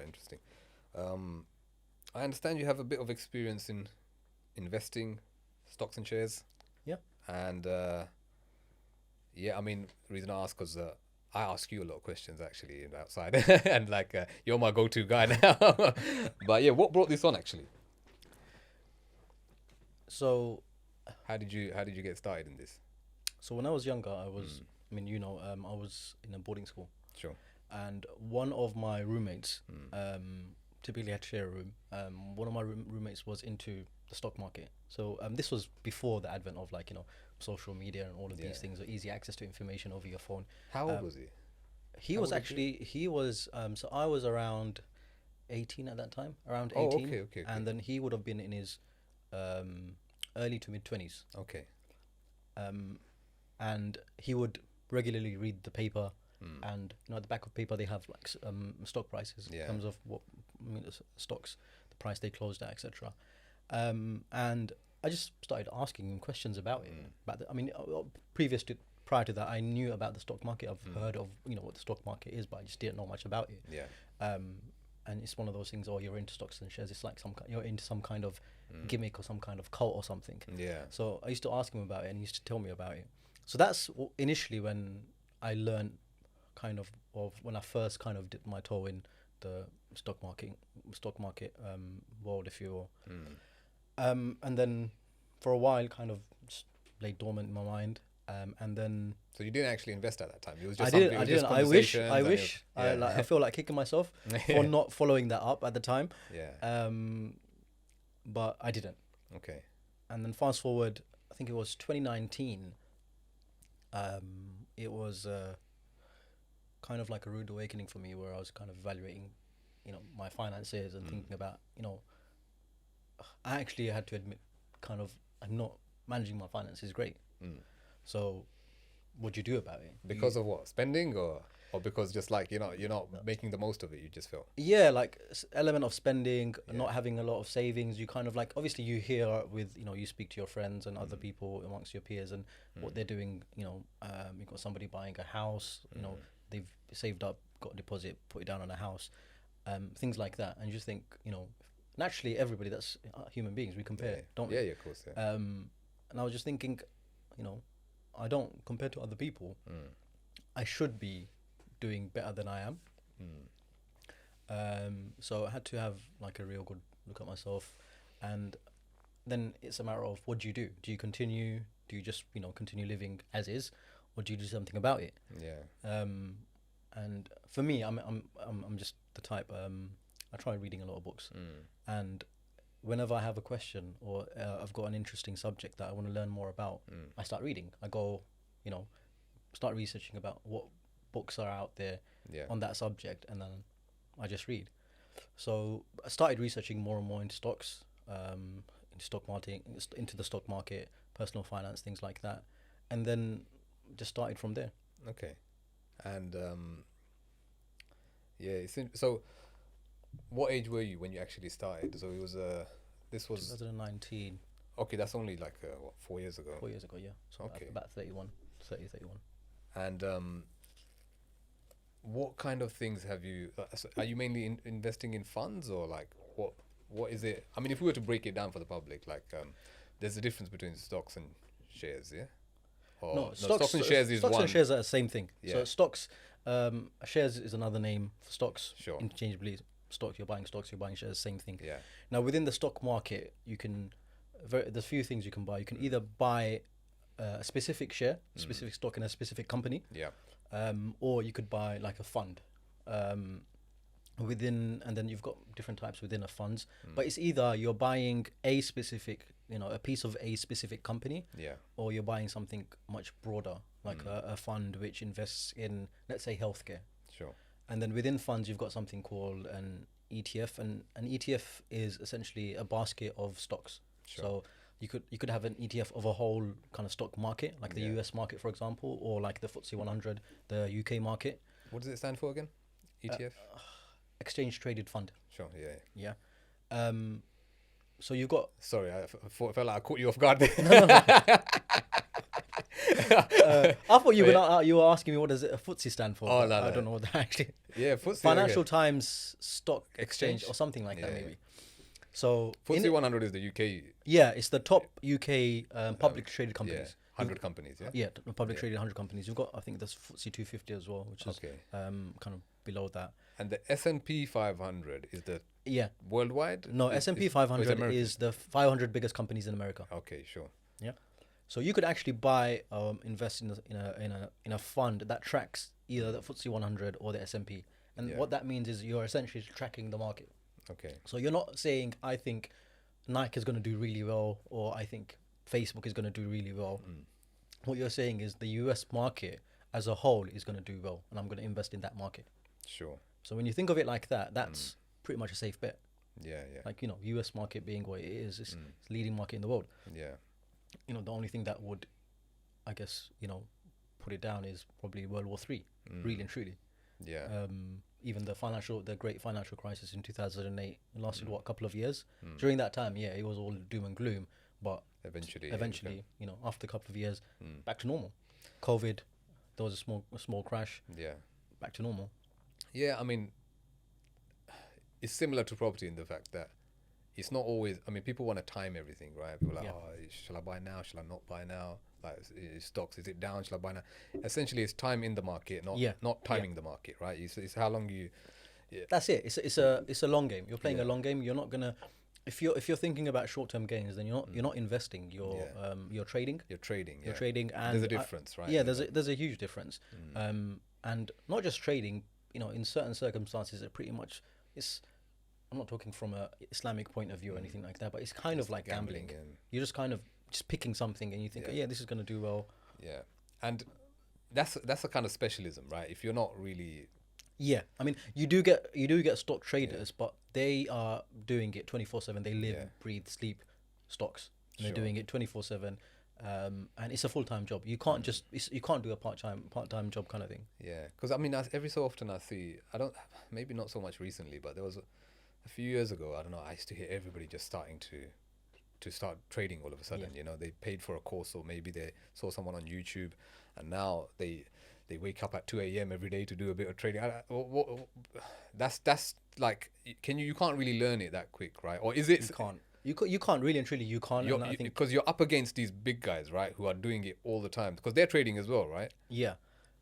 interesting. I understand you have a bit of experience in investing stocks and shares. Yeah. And yeah, I mean, the reason I ask because I ask you a lot of questions actually outside, and like you're my go-to guy now. But yeah, what brought this on actually? So, How did you get started in this? so when I was younger, I was, I mean, I was in a boarding school, Sure. and one of my roommates, Mm. typically had to share a room. One of my roommates was into the stock market. So this was before the advent of like social media and all of Yeah. these things, or easy access to information over your phone. How old Um, was he? He How was old is he? he was so I was around 18 at that time, around Oh, 18, okay. and then he would have been in his um, early to mid 20s. Okay. Um, and he would regularly read the paper, Mm. and at the back of paper they have like stock prices Yeah. in terms of what stocks, the price they closed at, etc. And I just started asking him questions about it. About I mean, prior to that, I knew about the stock market. I've heard of what the stock market is, but I just didn't know much about it. Yeah. And it's one of those things. Oh, you're into stocks and shares. It's like you're into some kind of gimmick or some kind of cult or something. Yeah. So I used to ask him about it, and he used to tell me about it. So that's initially when I learned of when I first kind of dipped my toe in the stock market world, if you will. And then for a while, kind of just lay dormant in my mind. And then So you didn't actually invest at that time. It was just I something. didn't. It I was just didn't. I wish. conversations I and wish. I feel like kicking myself for not following that up at the time. Yeah. But I didn't. Okay. And then fast forward, I think it was 2019. It was kind of like a rude awakening for me, where I was kind of evaluating, my finances and thinking about, I actually had to admit, kind of, I'm not managing my finances great. So, what do you do about it? Because of what? Spending or because just like you're not making the most of it. You just feel. Yeah, like element of spending, not having a lot of savings. You kind of like, obviously you hear with, you speak to your friends and other people amongst your peers and what they're doing. You've got somebody buying a house, they've saved up, got a deposit, put it down on a house, things like that. And you just think, naturally everybody, that's human beings, we compare, don't we? Yeah, of course. Yeah. And I was just thinking, I don't, compared to other people, I should be doing better than I am. So I had to have like a real good look at myself, and then it's a matter of, what do you do? Do you continue? Do you just continue living as is, or do you do something about it? Yeah. And for me, I'm just the type. I try reading a lot of books, and whenever I have a question or I've got an interesting subject that I want to learn more about, I start reading. I go, start researching about what books are out there on that subject, and then I just read. So I started researching more and more into stocks, into stock market, into the stock market, personal finance, things like that, and then just started from there. Okay. And yeah. So, what age were you when you actually started? So it was this was 2019. Okay. That's only like what, 4 years ago. 4 years ago, yeah. So Okay. about 31. And what kind of things have you? Are you mainly investing in funds, or like what is it? I mean, if we were to break it down for the public, like there's a difference between stocks and shares, yeah. Or, No, stocks and shares is stocks one. and shares are the same thing. Yeah. So stocks, shares is another name for stocks. Sure. Interchangeably, stocks, you're buying shares, same thing. Yeah. Now within the stock market, you can, there's a few things you can buy. You can either buy a specific share, specific stock in a specific company, Yeah. or you could buy like a fund. And then you've got different types within a funds, but it's either you're buying a specific, a piece of a specific company, Yeah. or you're buying something much broader, like a fund which invests in, let's say, healthcare. Sure. And then within funds, you've got something called an ETF, and an ETF is essentially a basket of stocks. Sure. So you could have an ETF of a whole kind of stock market, like the Yeah. US market, for example, or like the FTSE 100, the UK market. What does it stand for again? ETF. Exchange traded fund. Sure. Yeah. Yeah. So you've got Sorry, I felt like I caught you off guard there. I thought you were asking me what does a FTSE stand for. Oh, but no, I no. don't know what that actually. Yeah, FTSE. Financial Okay. Times Stock Exchange Exchange? or something like that Yeah, maybe. So in FTSE it- 100 is the UK. yeah, it's the top UK public traded Yeah, companies. 100 companies. Yeah. Yeah, public Yeah. traded 100 companies. You've got, I think, there's FTSE 250 as well, which is Okay. kind of below that. And the S&P 500 is the Yeah, worldwide. no, Is- S&P is- or 500 American? is the 500 biggest companies in America. Okay, sure. Yeah, so you could actually buy, invest in a fund that tracks either the FTSE 100 or the S&P, and Yeah. what that means is you're essentially tracking the market. Okay. So you're not saying I think Nike is going to do really well or I think Facebook is going to do really well. What you're saying is the US market as a whole is going to do well, and I'm going to invest in that market. Sure. So when you think of it like that, that's pretty much a safe bet. Yeah. Yeah. Like, US market being what it is, it's the leading market in the world. Yeah. The only thing that would, I guess, put it down is probably World War Three, really and truly. Yeah. Even the great financial crisis in 2008 lasted a couple of years. During that time, yeah, it was all doom and gloom, but Eventually. eventually, after a couple of years, back to normal. COVID, there was a small crash, Yeah. back to normal. Yeah. I mean, it's similar to property in the fact that it's not always. I mean, people want to time everything, right? People are like, Yeah. oh, shall I buy now? Shall I not buy now? Like, stocks, is it down? Shall I buy now? Essentially, it's time in the market, not timing the market, right? It's how long you. Yeah. That's it. It's a long game. You're playing a long game. You're not gonna. If you're thinking about short term gains, then you're not investing. You're trading. You're trading. You're Yeah. trading, and There's a difference, right? Yeah, there's a huge difference. And not just trading. In certain circumstances, it pretty much it's. I'm not talking from a Islamic point of view or anything like that, but it's kind of like gambling. and- You're just kind of just picking something, and you think, Yeah. oh, yeah, this is going to do well. Yeah, and that's a kind of specialism, right? If you're not really. Yeah, I mean, you do get stock traders, but they are doing it 24/7. They live, Yeah. breathe, sleep stocks. And They're Sure. doing it 24/7, and it's a full time job. You can't you can't do a part time job kind of thing. Yeah, because I mean, every so often I see. I don't. Maybe not so much recently, but there was a few years ago. I don't know. I used to hear everybody just starting to start trading all of a sudden. They paid for a course, or maybe they saw someone on YouTube, and now they wake up at 2 a.m. every day to do a bit of trading. That's like, you can't really learn it that quick, right? Or is it? You can't really and truly. You can't. And I think Because you're up against these big guys, right, who are doing it all the time because they're trading as well, right? yeah.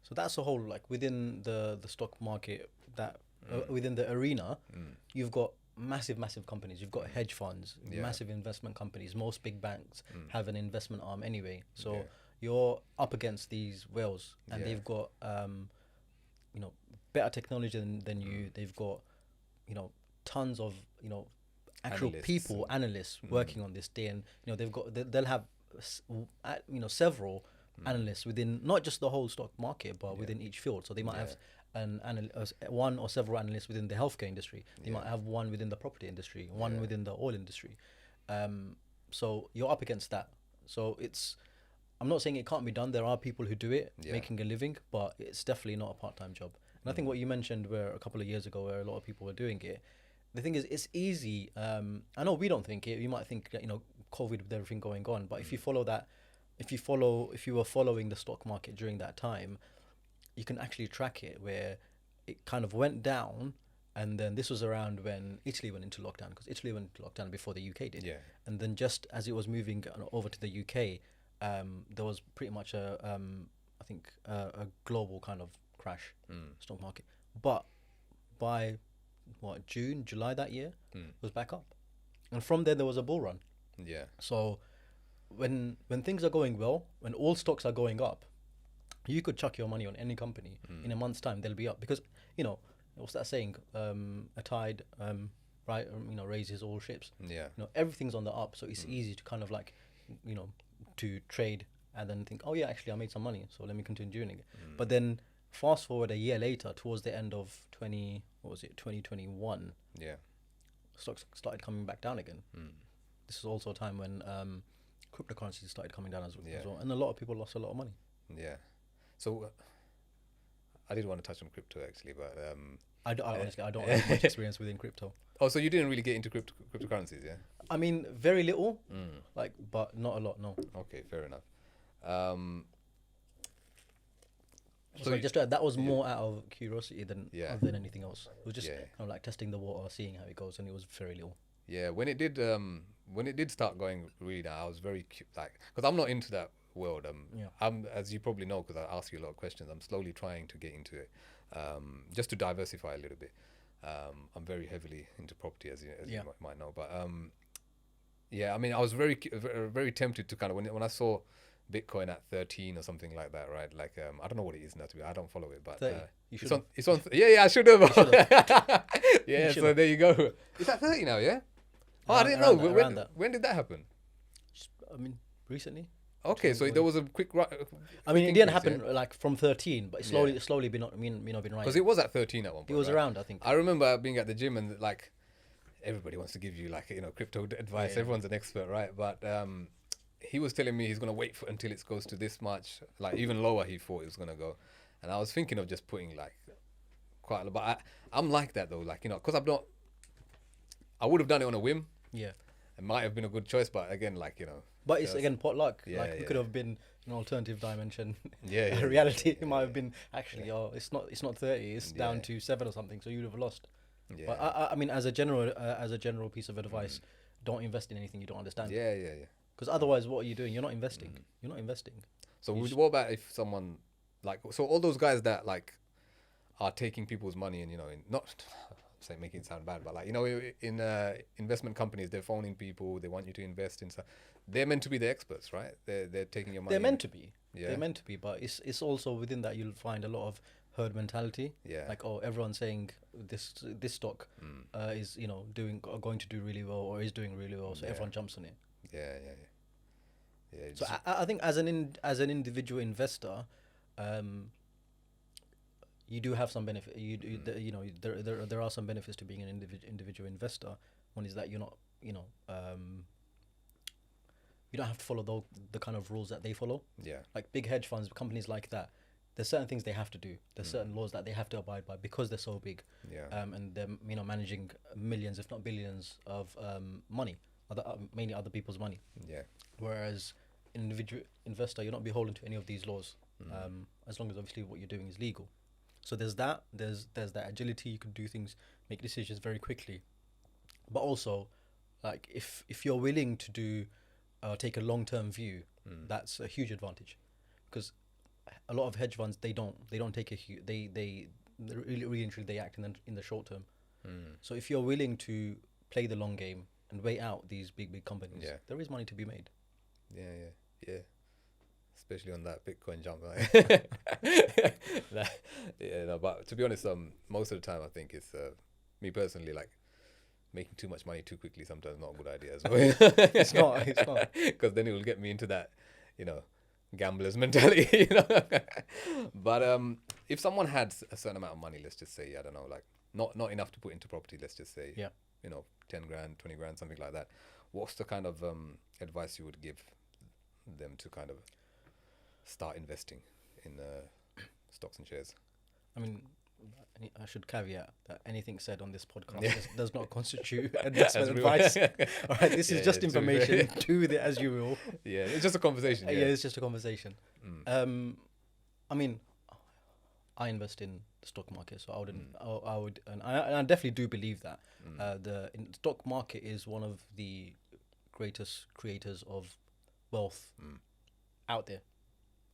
So that's a whole like within the stock market that within the arena, you've got massive companies. You've got hedge funds, Yeah. massive investment companies. Most big banks have an investment arm anyway. So Yeah. you're up against these whales, and Yeah. they've got better technology than you. They've got tons of actual Analysts people, analysts working on this day, and they'll have several analysts within not just the whole stock market, but within each field. So they might have one or several analysts within the healthcare industry. They might have one within the property industry, one within the oil industry. So you're up against that. So I'm not saying it can't be done. There are people who do it, making a living, but it's definitely not a part-time job. And I think what you mentioned, where a couple of years ago, where a lot of people were doing it, the thing is, it's easy. I know we don't think it. You might think that, COVID with everything going on, but if you were following the stock market during that time, you can actually track it, where it kind of went down, and then this was around when Italy went into lockdown, because Italy went into lockdown before the UK did. Yeah. And then just as it was moving over to the UK, there was pretty much a global kind of crash stock market. But by June, July that year, it was back up, and from there was a bull run. Yeah. So when things are going well, when all stocks are going up, you could chuck your money on any company. In a month's time they'll be up, because what's that saying, a tide raises all ships. Yeah. Everything's on the up, so it's easy to kind of like to trade and then think, oh yeah, actually I made some money, so let me continue doing it. But then fast forward a year later, towards the end of 2021, Yeah. stocks started coming back down again. This is also a time when cryptocurrencies started coming down as well, and a lot of people lost a lot of money. Yeah. So I did want to touch on crypto actually, but Honestly, I don't have much experience within crypto. oh, so you didn't really get into cryptocurrencies, yeah? I mean, very little, but not a lot, no. Okay, fair enough. So So just that was more out of curiosity than Yeah. other than anything else. It was just Yeah. kind of like testing the water, seeing how it goes, and it was very little. Yeah, when it did start going really down, I was very like, because I'm not into that world. Yeah. I'm, as you probably know, because I ask you a lot of questions. I'm slowly trying to get into it, just to diversify a little bit. I'm very heavily into property, as you Yeah. might know. But yeah, I mean, I was very tempted to kind of when I saw Bitcoin at 13 or something like that, right? Like, I don't know what it is now. To be, I don't follow it, but 30. You it's should on. It's on. Yeah, I should have. Yeah, You so should've. there you go. It's at 30 now, yeah. Oh, I didn't know. Around that- When, around that. when did that happen? I mean, recently. Okay, so there was a quick I mean, it didn't happen like from 13, but it Yeah. slowly been been because rising. it was at 13 at one point. It was right? around, I think. I remember being at the gym and like everybody wants to give you like crypto advice. Yeah. Everyone's an expert, right? But he was telling me he's gonna wait until it goes to this much, like even lower. He thought it was gonna go, and I was thinking of just putting like quite a lot. But I'm like that though, like because I'm not. I would have done it on a whim. Yeah. It might have been a good choice, but again, like But it's Yes. again pot luck. Yeah, Like it yeah. could have been an alternative dimension. Yeah, yeah, reality yeah, it might have been actually it's not 30, it's down Yeah. to 7 or something, so you'd have lost. yeah, But I mean as a general piece of advice, don't invest in anything you don't understand. yeah. Because otherwise what are you doing? You're not investing. You're not investing. So You what about if someone like all those guys that like are taking people's money and not say making it sound bad, but like in investment companies they're phoning people, they want you to invest in stuff. They're meant to be the experts, right? They're taking your money. They're meant to be. Yeah. They're meant to be, but it's also within that you'll find a lot of herd mentality. Yeah. Like everyone's saying this stock is going to do really well or is doing really well, so Yeah. everyone jumps on it. Yeah. So I think as an individual investor, you do have some benefit. There are some benefits to being an individual investor. One is that you're not you don't have to follow the kind of rules that they follow. yeah. Like big hedge funds, companies like that, there's certain things they have to do. There's certain laws that they have to abide by because they're so big. Yeah. And they're managing millions, if not billions, of money, mainly other people's money. Yeah. Whereas an individual investor, you're not beholden to any of these laws, as long as obviously what you're doing is legal. So there's that. There's that agility. You can do things, make decisions very quickly. But also, like if you're willing to do take a long-term view, that's a huge advantage, because a lot of hedge funds they don't take they really and truly they act in the short term. So if you're willing to play the long game and wait out these big companies, Yeah. there is money to be made. Yeah. Especially on that Bitcoin jump, right? Yeah, no, but to be honest, most of the time I think it's me personally, like making too much money too quickly sometimes not a good idea as well. It's not. Because then it will get me into that, gambler's mentality, But if someone had a certain amount of money, let's just say, I don't know, like not enough to put into property, let's just say, Yeah. 10 grand, 20 grand, something like that. What's the kind of advice you would give them to kind of start investing in stocks and shares? I mean, I should caveat that anything said on this podcast Yeah. does not constitute investment As real. advice. All right, this Yeah, is just yeah, to be information. fair. Do with it as you will. Yeah, it's just a conversation. Yeah, it's just a conversation. I mean, I invest in the stock market, so I wouldn't. And I definitely do believe that the stock market is one of the greatest creators of wealth out there.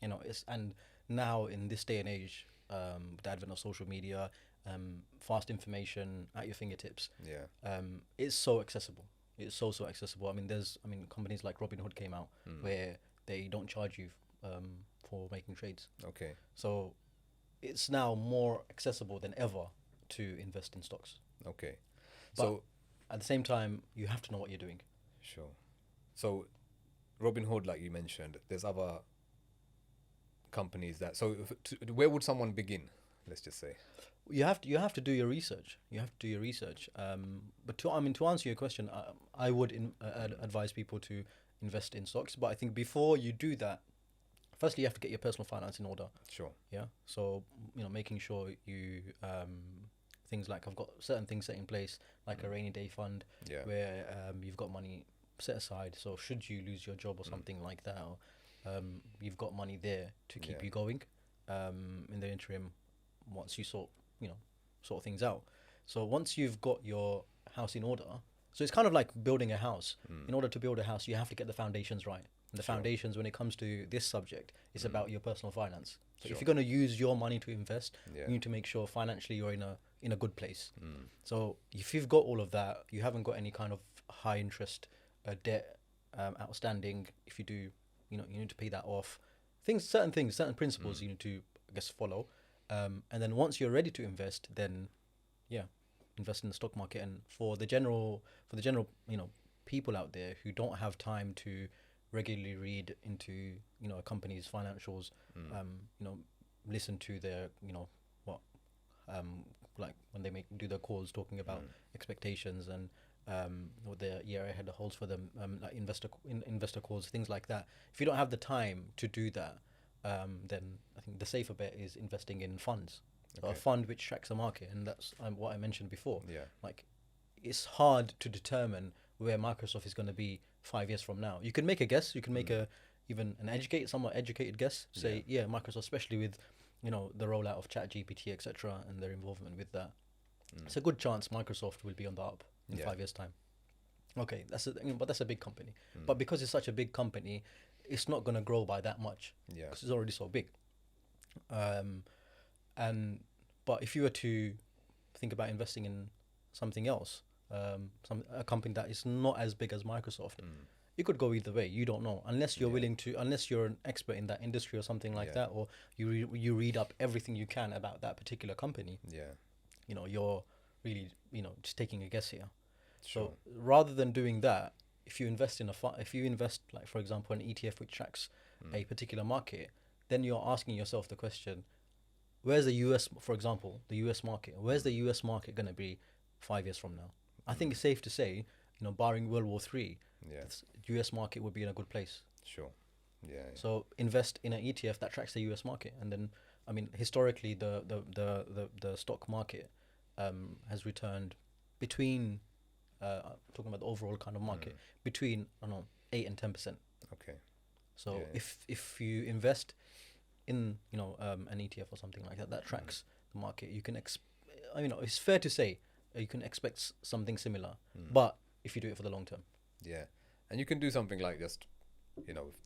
And now in this day and age, the advent of social media, fast information at your fingertips, Yeah. it's so accessible. It's so accessible. I mean, companies like Robinhood came out where they don't charge you for making trades. Okay. So it's now more accessible than ever to invest in stocks. Okay. But So at the same time, you have to know what you're doing. sure. So Robinhood, like you mentioned, there's other companies that. So where would someone begin? Let's just say. You have to do your research. But to answer your question, I would advise people to invest in stocks. But I think before you do that, firstly you have to get your personal finance in order. Sure. Yeah. So making sure you things like I've got certain things set in place, like a rainy day fund, Yeah. where you've got money set aside. So should you lose your job or something like that, or, you've got money there to keep Yeah. you going. in the interim, once you sort things out. So once you've got your house in order, so it's kind of like building a house. In order to build a house, you have to get the foundations right. And the foundations, when it comes to this subject, is about your personal finance. So if you're going to use your money to invest, you need to make sure financially you're in a good place. So if you've got all of that, you haven't got any kind of high interest debt outstanding. If you do, you need to pay that off. Certain principles you need to, I guess, follow. And then once you're ready to invest, then invest in the stock market. And for the general people out there who don't have time to regularly read into a company's financials, listen to their like when they do their calls talking about expectations and what their year ahead holds for them, like investor calls, things like that. If you don't have the time to do that, then I think the safer bet is investing in funds. A fund which tracks the market, and that's what I mentioned before. Like, it's hard to determine where Microsoft is going to be 5 years from now. You can make a guess. You can make even an somewhat educated guess. Say, Microsoft, especially with the rollout of ChatGPT, etc., and their involvement with that. It's a good chance Microsoft will be on the up in 5 years' time. Okay, but that's a big company. But because it's such a big company, it's not going to grow by that much because it's already so big. But if you were to think about investing in something else, a company that is not as big as Microsoft, it could go either way. You don't know unless you're willing to, unless you're an expert in that industry or something like that, or you read up everything you can about that particular company. You're really just taking a guess here. Sure. So rather than doing that, if you invest like, for example, an ETF which tracks a particular market, then you're asking yourself the question, where's the US, for example, the US market? Where's the US market going to be 5 years from now? I think it's safe to say, barring World War III, the US market would be in a good place. Sure. So invest in an ETF that tracks the US market, and then, I mean, historically, the stock market has returned between, talking about the overall kind of market, between 8 and 10%. Okay. So if you invest in an ETF or something like that tracks the market, you can it's fair to say you can expect something similar, but if you do it for the long term. And you can do something like just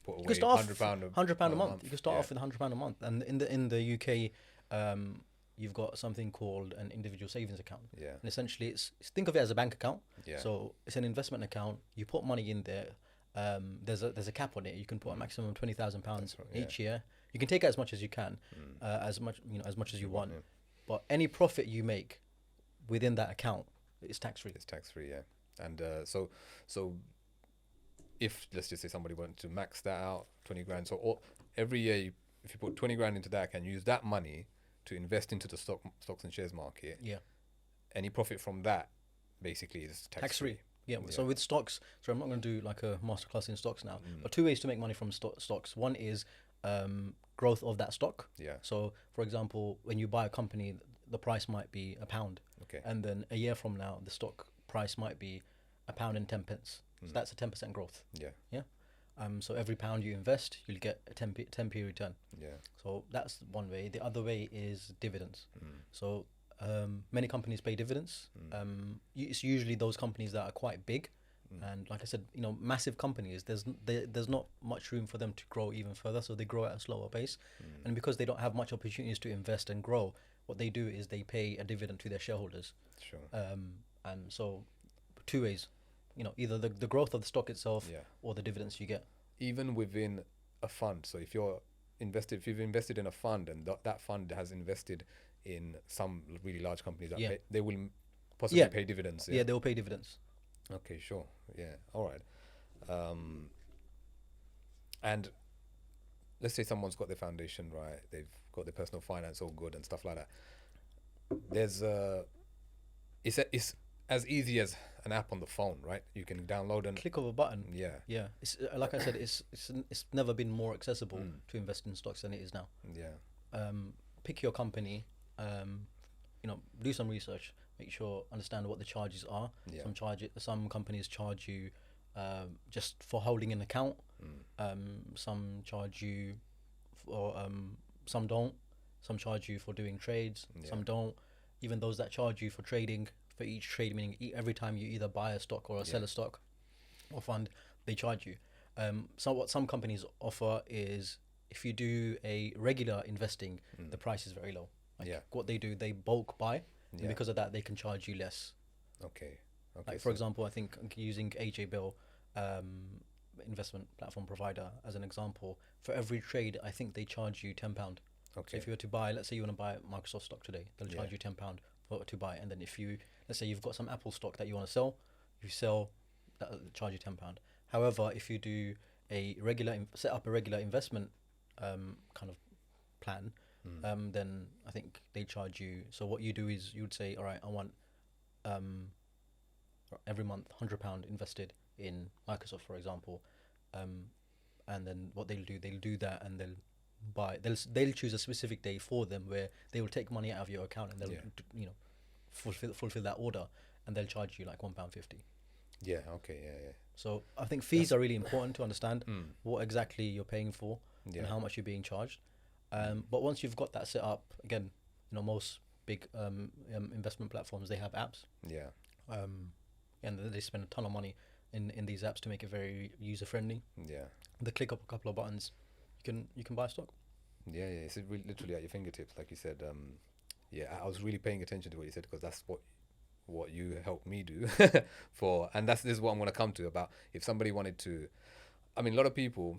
put away £100 a month. You can start off with £100 a month, and in the UK, you've got something called an individual savings account. And essentially, think of it as a bank account. So it's an investment account. You put money in there. There's a cap on it. You can put a maximum of £20,000 each year. You can take as much as you can, as much as you want. But any profit you make within that account is tax free. It's tax free, And so if, let's just say, somebody wanted to max that out, 20 grand. So every year, if you put 20 grand into that account, use that money to invest into the stocks and shares market. Any profit from that basically is tax free. So with stocks, so I'm not going to do like a masterclass in stocks now, but two ways to make money from stocks. One is growth of that stock. So, for example, when you buy a company, the price might be £1. And then a year from now, the stock price might be £1.10. So that's a 10% growth. So every pound you invest, you'll get a 10p return. So that's one way. The other way is dividends. So many companies pay dividends. It's usually those companies that are quite big. And like I said, massive companies, there's not much room for them to grow even further, so they grow at a slower pace. And because they don't have much opportunities to invest and grow, what they do is they pay a dividend to their shareholders. And so two ways, either the growth of the stock itself or the dividends you get. Even within a fund. So if you've invested in a fund and that fund has invested in some really large companies, they will possibly pay dividends. They will pay dividends. Okay, sure. All right. And let's say someone's got their foundation right, they've got their personal finance all good and stuff like that. It's as easy as an app on the phone, right? You can download and click of a button. It's like I said, it's never been more accessible to invest in stocks than it is now. Pick your company, do some research, make sure, understand what the charges are. Some companies charge you just for holding an account. Some charge you for some don't. Some charge you for doing trades, Yeah. some don't. Even those that charge you for trading, for each trade, meaning every time you either buy a stock or sell a stock or fund, they charge you. So what some companies offer is, if you do a regular investing, the price is very low. Like Yeah. what they do, they bulk buy, and Yeah. because of that, they can charge you less. Okay. Like for example, I think using AJ Bill, investment platform provider, as an example, for every trade, I think they charge you £10. Okay. So if you were to buy, let's say you want to buy Microsoft stock today, they'll charge you £10 to buy. And then if you, let's say you've got some Apple stock that you want to sell, you sell, that'll charge you £10. However, if you do a regular, set up a regular investment kind of plan, then I think they charge you. So what you do is you would say, all right, I want every month £100 invested in Microsoft, for example, and then what they'll do that, and they'll buy. They'll choose a specific day for them where they will take money out of your account, and they'll fulfill that order, and they'll charge you like £1.50. Yeah. Okay. Yeah. So I think fees are really important to understand what exactly you're paying for and how much you're being charged. But once you've got that set up, again, most big investment platforms, they have apps. Yeah. And they spend a ton of money in these apps to make it very user friendly. Yeah. They click up a couple of buttons, you can buy stock. Yeah. It's literally at your fingertips, like you said. I was really paying attention to what you said, because that's what you helped me do this is what I'm going to come to about. If somebody wanted to, I mean, a lot of people,